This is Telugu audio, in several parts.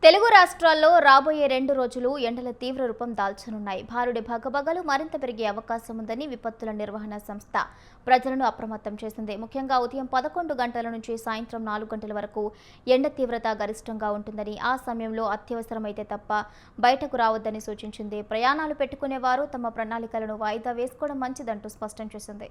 తెలుగు రాష్ట్రాల్లో రాబోయే 2 రోజులు ఎండల తీవ్ర రూపం దాల్చనున్నాయి. భారుడి భగభగలు మరింత పెరిగే అవకాశం ఉందని విపత్తుల నిర్వహణ సంస్థ ప్రజలను అప్రమత్తం చేసింది. ముఖ్యంగా ఉదయం 11 గంటల నుంచి సాయంత్రం 4 గంటల వరకు ఎండ తీవ్రత గరిష్టంగా ఉంటుందని, ఆ సమయంలో అత్యవసరమైతే తప్ప బయటకు రావద్దని సూచించింది. ప్రయాణాలు పెట్టుకునేవారు తమ ప్రణాళికలను వాయిదా వేసుకోవడం మంచిదంటూ స్పష్టం చేసింది.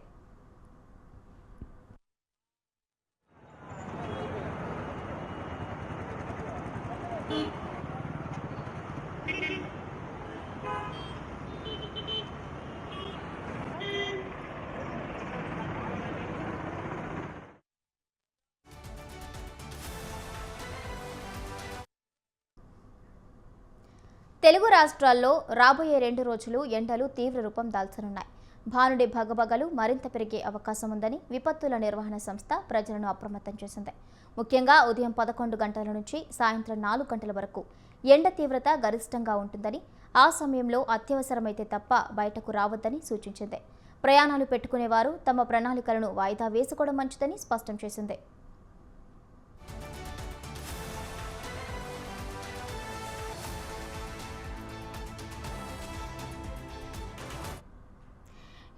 తెలుగు రాష్ట్రాల్లో రాబోయే 2 రోజులు ఎండలు తీవ్ర రూపం దాల్చనున్నాయి. భానుడి భగభగలు మరింత పెరిగే అవకాశం ఉందని విపత్తుల నిర్వహణ సంస్థ ప్రజలను అప్రమత్తం చేసింది. ముఖ్యంగా ఉదయం 11 గంటల నుంచి సాయంత్రం 4 గంటల వరకు ఎండ తీవ్రత గరిష్టంగా ఉంటుందని, ఆ సమయంలో అత్యవసరమైతే తప్ప బయటకు రావద్దని సూచించింది. ప్రయాణాలు పెట్టుకునేవారు తమ ప్రణాళికలను వాయిదా వేసుకోవడం మంచిదని స్పష్టం చేసింది.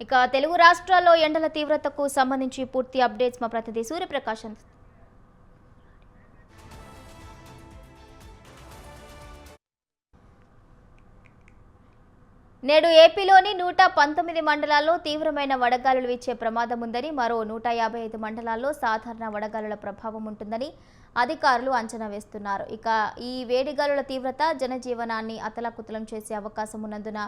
ఇక తెలుగు రాష్ట్రాల్లో ఎండల తీవ్రతకు సంబంధించి పూర్తి అప్డేట్స్ మా ప్రతినిధి సూర్యప్రకాష్ అందిస్తారు. నేడు ఏపీలోని 119 మండలాల్లో తీవ్రమైన వడగాలులు వీచే ప్రమాదం ఉందని, మరో 155 మండలాల్లో సాధారణ వడగాలుల ప్రభావం ఉంటుందని అధికారులు అంచనా వేస్తున్నారు. ఇక ఈ వేడిగాలుల తీవ్రత జనజీవనాన్ని అతలాకుతలం చేసే అవకాశం ఉన్నందున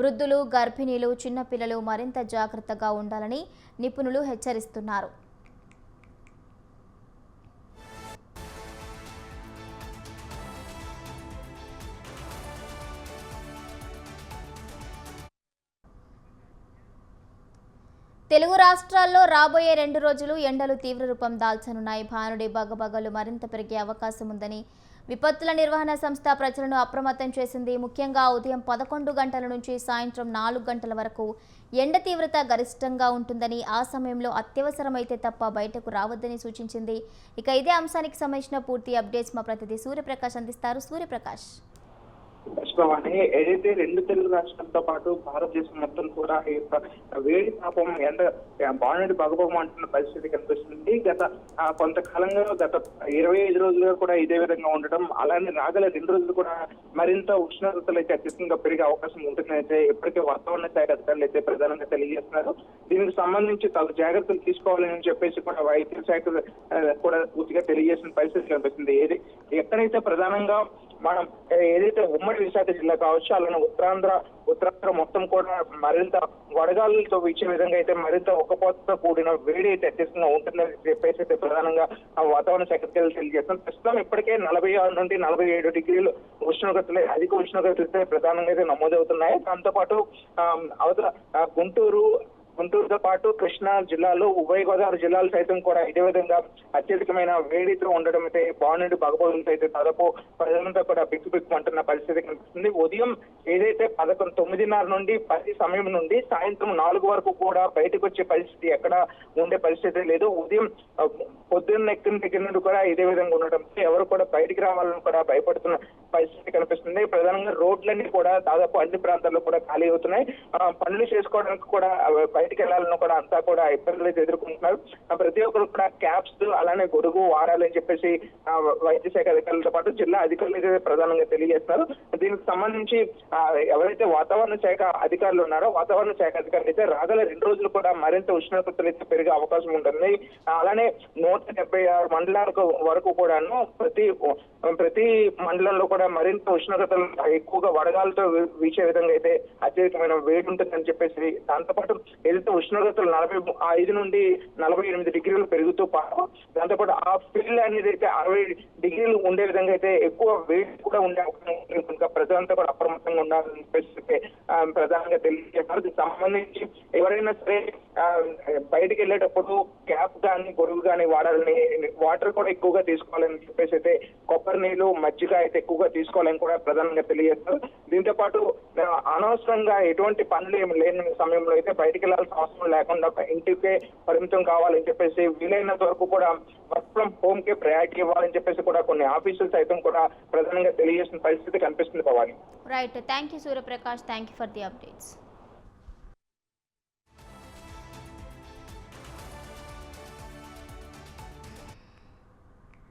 వృద్ధులు, గర్భిణీలు, చిన్నపిల్లలు మరింత జాగ్రత్తగా ఉండాలని నిపుణులు హెచ్చరిస్తున్నారు. తెలుగు రాష్ట్రాల్లో రాబోయే 2 రోజులు ఎండలు తీవ్ర రూపం దాల్చనున్నాయి. భానుడి భగభగలు మరింత పెరిగే అవకాశం ఉందని విపత్తుల నిర్వహణ సంస్థ ప్రజలను అప్రమత్తం చేసింది. ముఖ్యంగా ఉదయం 11 గంటల నుంచి సాయంత్రం 4 గంటల వరకు ఎండ తీవ్రత గరిష్టంగా ఉంటుందని, ఆ సమయంలో అత్యవసరమైతే తప్ప బయటకు రావద్దని సూచించింది. ఇక ఇదే అంశానికి సంబంధించిన పూర్తి అప్డేట్స్ మా ప్రతినిధి సూర్యప్రకాష్ అందిస్తారు. సూర్యప్రకాష్. ఏదైతే 2 తెలుగు రాష్ట్రాలతో పాటు భారతదేశం మొత్తం కూడా ఈ యొక్క వేడి తాపం బాగుండి భగభగం అంటున్న పరిస్థితి కనిపిస్తుంది. గత కొంతకాలంగా గత 25 రోజులుగా కూడా ఇదే విధంగా ఉండటం, అలానే రాగల 2 రోజులు కూడా మరింత ఉష్ణోగ్రతలు అయితే అత్యధికంగా పెరిగే అవకాశం ఉంటుందని అయితే ఇప్పటికే వాతావరణ శాఖ అధికారులు అయితే ప్రధానంగా తెలియజేస్తున్నారు. దీనికి సంబంధించి తగు జాగ్రత్తలు తీసుకోవాలని చెప్పేసి కూడా వైద్య శాఖ కూడా పూర్తిగా తెలియజేసిన పరిస్థితి కనిపిస్తుంది. ఎక్కడైతే ప్రధానంగా మనం ఏదైతే ఉమ్మడి విశాఖ జిల్లా కావచ్చు, అలానే ఉత్తరాంధ్ర మొత్తం కూడా మరింత వడగాలులతో వీచే విధంగా అయితే మరింత ఉక్కపోతతో కూడిన వేడి అయితే అత్యధికంగా ఉంటుందని చెప్పేసి అయితే ప్రధానంగా వాతావరణ శాఖ తెలియజేస్తాం. ప్రస్తుతం ఇప్పటికే 46 నుండి 47 డిగ్రీలు ఉష్ణోగ్రతలు, అధిక ఉష్ణోగ్రతలు ప్రధానంగా అయితే నమోదవుతున్నాయి. దాంతోపాటు అవతల గుంటూరుతో పాటు కృష్ణా జిల్లాలో, ఉభయ గోదావరి జిల్లాలు సైతం కూడా ఇదే విధంగా అత్యధికమైన వేడితో ఉండడం అయితే బాగుండి భగభగంతో అయితే దాదాపు ప్రజలంతా కూడా బిక్కుబిక్కుమంటున్న పరిస్థితి కనిపిస్తుంది. ఉదయం ఏదైతే 9:30 నుండి 10 సమయం నుండి సాయంత్రం 4 వరకు కూడా బయటకు వచ్చే పరిస్థితి ఎక్కడ ఉండే పరిస్థితి లేదు. ఉదయం పొద్దున్న ఎక్కిన దగ్గర నుండి కూడా ఇదే విధంగా ఉండడంతో ఎవరు కూడా బయటికి రావాలని కూడా భయపడుతున్న పరిస్థితి కనిపిస్తుంది. ప్రధానంగా రోడ్లన్నీ కూడా దాదాపు అన్ని ప్రాంతాల్లో కూడా ఖాళీ అవుతున్నాయి. పనులు చేసుకోవడానికి కూడా బయటికి వెళ్లాలని కూడా అంతా కూడా ఇబ్బందులు అయితే ఎదుర్కొంటున్నారు. ప్రతి ఒక్కరు కూడా క్యాప్స్ అలానే గొడుగు వాడాలని చెప్పేసి వైద్య శాఖ అధికారులతో పాటు జిల్లా అధికారులు అయితే ప్రధానంగా తెలియజేస్తున్నారు. దీనికి సంబంధింంచి ఎవరైతే వాతావరణ శాఖ అధికారులు ఉన్నారో వాతావరణ శాఖ అధికారులు అయితే రాగల 2 రోజులు కూడా మరింత ఉష్ణోగ్రతలు అయితే పెరిగే అవకాశం ఉంటుంది. అలానే 176 మండలాల వరకు కూడాను ప్రతి మండలంలో కూడా మరింత ఉష్ణోగ్రతలు ఎక్కువగా వడగాలతో వీచే విధంగా అయితే అత్యధికమైన వేడి ఉంటుందని చెప్పేసి, దాంతోపాటు ఏదైతే ఉష్ణోగ్రతలు 45 నుండి 48 డిగ్రీలు పెరుగుతూ పాటు దాంతోపాటు ఆ ఫీల్డ్ అనేది అయితే 60 డిగ్రీలు ఉండే విధంగా అయితే ఎక్కువ వేడి కూడా ఉండే అవకాశం కనుక ప్రజలంతా కూడా అప్రమత్తంగా ఉండాలని చెప్పేసి ప్రధానంగా తెలియజేస్తారు. దీనికి సంబంధించి ఎవరైనా సరే బయటికి వెళ్ళేటప్పుడు క్యాప్ కానీ గొడుగు కానీ వాడాలని, వాటర్ కూడా ఎక్కువగా తీసుకోవాలని చెప్పేసి అయితే కొబ్బరి నీళ్లు, మజ్జిగ అయితే ఎక్కువగా తీసుకోవాలని కూడా ప్రధానంగా తెలియజేస్తారు. దీంతో పాటు అనవసరంగా ఎటువంటి పనులు ఏమి లేని సమయంలో అయితే బయటికి వెళ్లాల్సిన అవసరం లేకుండా ఇంటికే పరిమితం కావాలని చెప్పేసి వీలైనంత వరకు కూడా work from home K priority ఇవ్వాలని చెప్పేసి కూడా కొన్ని ఆఫీసులు సైతం కూడా ప్రధానంగా తెలియజేసిన పరిస్థితి కనిపిస్తుంది Bhavani. Right, thank you Suryaprakash, thank you for the updates.